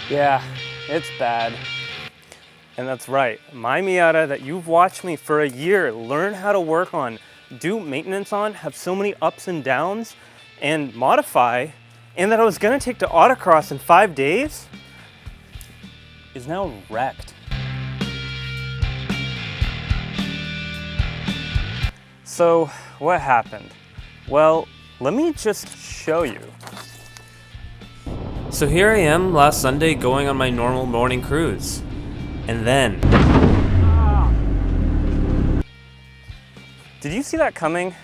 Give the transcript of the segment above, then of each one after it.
Yeah, it's bad. And that's right, my Miata that you've watched me for a year learn how to work on, do maintenance on, have so many ups and downs, and modify, and that I was gonna take to autocross in 5 days, is now wrecked. So, what happened? Well, let me just show you. So here I am last Sunday going on my normal morning cruise. And then... Did you see that coming?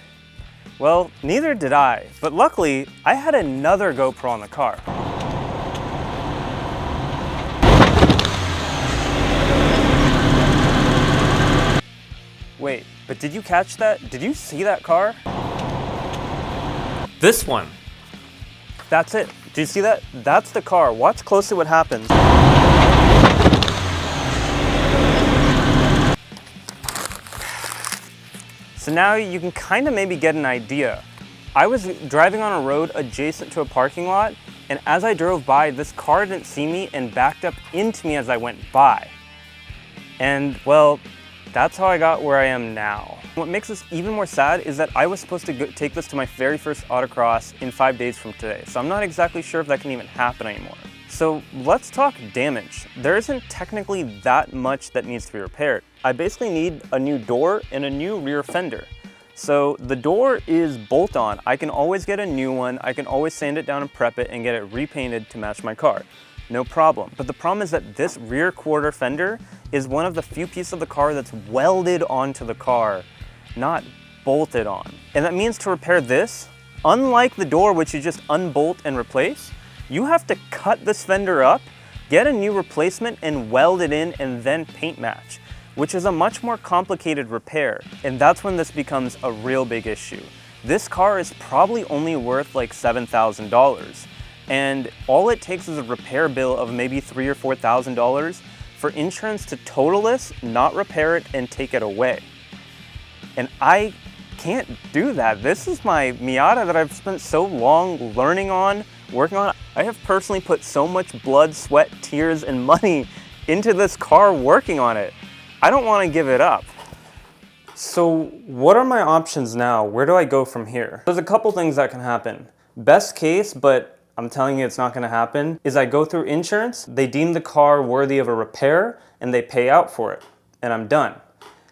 Well, neither did I, but luckily, I had another GoPro on the car. Wait, but did you catch that? Did you see that car? This one. That's it. Do you see that? That's the car. Watch closely what happens. So now you can kind of maybe get an idea. I was driving on a road adjacent to a parking lot, and as I drove by, this car didn't see me and backed up into me as I went by. And well, that's how I got where I am now. What makes this even more sad is that I was supposed to take this to my very first autocross in 5 days from today, so I'm not exactly sure if that can even happen anymore. So let's talk damage. There isn't technically that much that needs to be repaired. I basically need a new door and a new rear fender. So the door is bolt-on. I can always get a new one. I can always sand it down and prep it and get it repainted to match my car. No problem. But the problem is that this rear quarter fender is one of the few pieces of the car that's welded onto the car, not bolted on. And that means to repair this, unlike the door which you just unbolt and replace, you have to cut this fender up, get a new replacement and weld it in and then paint match, which is a much more complicated repair. And that's when this becomes a real big issue. This car is probably only worth like $7,000. And all it takes is a repair bill of maybe $3,000 or $4,000 for insurance to total this, not repair it, and take it away. And I can't do that. This is my Miata that I've spent so long learning on, working on. I have personally put so much blood, sweat, tears, and money into this car working on it. I don't want to give it up. So what are my options now? Where do I go from here? There's a couple things that can happen. Best case, but I'm telling you it's not gonna happen, is I go through insurance, they deem the car worthy of a repair, and they pay out for it, and I'm done.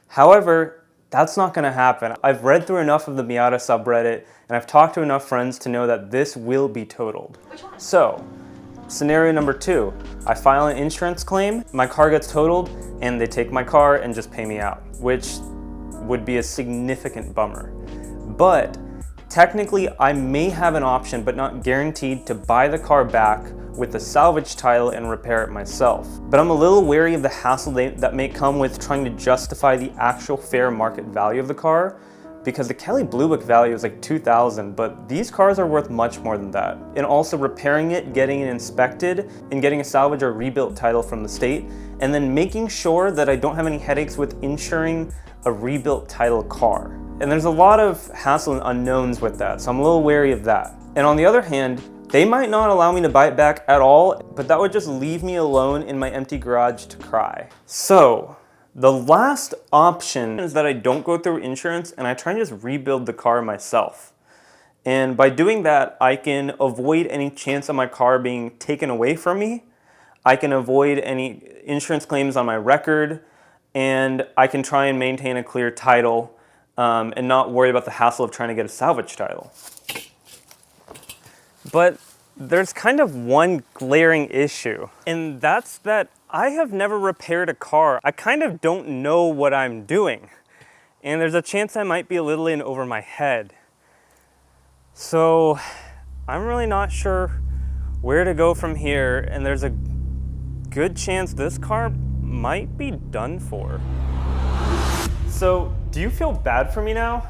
However, that's not gonna happen. I've read through enough of the Miata subreddit, and I've talked to enough friends to know that this will be totaled. So, scenario number 2, I file an insurance claim, my car gets totaled, and they take my car and just pay me out, which would be a significant bummer. But technically, I may have an option, but not guaranteed, to buy the car back with a salvage title and repair it myself. But I'm a little wary of the hassle that may come with trying to justify the actual fair market value of the car, because the Kelly Blue Book value is like $2,000, but these cars are worth much more than that. And also repairing it, getting it inspected, and getting a salvage or rebuilt title from the state, and then making sure that I don't have any headaches with insuring a rebuilt title car. And there's a lot of hassle and unknowns with that, so I'm a little wary of that. And on the other hand, they might not allow me to buy it back at all, but that would just leave me alone in my empty garage to cry. So, the last option is that I don't go through insurance and I try and just rebuild the car myself. And by doing that, I can avoid any chance of my car being taken away from me. I can avoid any insurance claims on my record, and I can try and maintain a clear title and not worry about the hassle of trying to get a salvage title. But there's kind of one glaring issue, and that's that I have never repaired a car. I kind of don't know what I'm doing, and there's a chance I might be a little in over my head. So I'm really not sure where to go from here, and there's a good chance this car might be done for. So, do you feel bad for me now?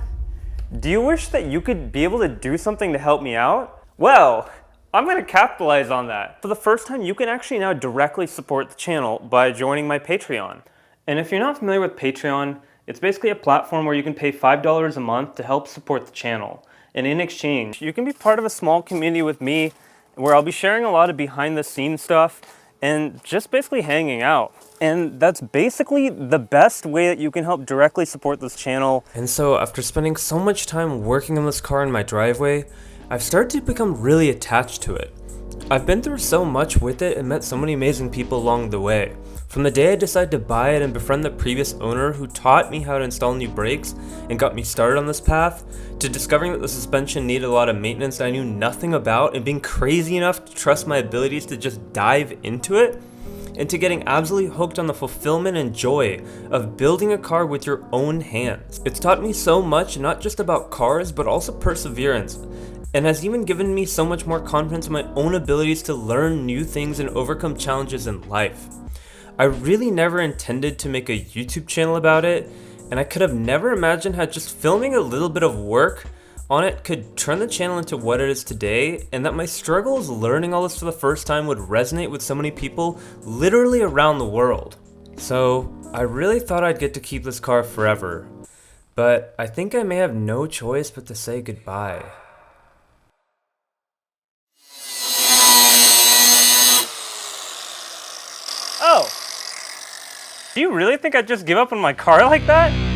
Do you wish that you could be able to do something to help me out? Well, I'm gonna capitalize on that. For the first time, you can actually now directly support the channel by joining my Patreon. And if you're not familiar with Patreon, it's basically a platform where you can pay $5 a month to help support the channel. And in exchange, you can be part of a small community with me where I'll be sharing a lot of behind the scenes stuff and just basically hanging out. And that's basically the best way that you can help directly support this channel. And so after spending so much time working on this car in my driveway, I've started to become really attached to it. I've been through so much with it and met so many amazing people along the way. From the day I decided to buy it and befriend the previous owner who taught me how to install new brakes and got me started on this path, to discovering that the suspension needed a lot of maintenance that I knew nothing about and being crazy enough to trust my abilities to just dive into it, and to getting absolutely hooked on the fulfillment and joy of building a car with your own hands. It's taught me so much, not just about cars, but also perseverance, and has even given me so much more confidence in my own abilities to learn new things and overcome challenges in life. I really never intended to make a YouTube channel about it, and I could have never imagined how just filming a little bit of work on it could turn the channel into what it is today, and that my struggles learning all this for the first time would resonate with so many people literally around the world. So I really thought I'd get to keep this car forever, but I think I may have no choice but to say goodbye. Oh, do you really think I'd just give up on my car like that?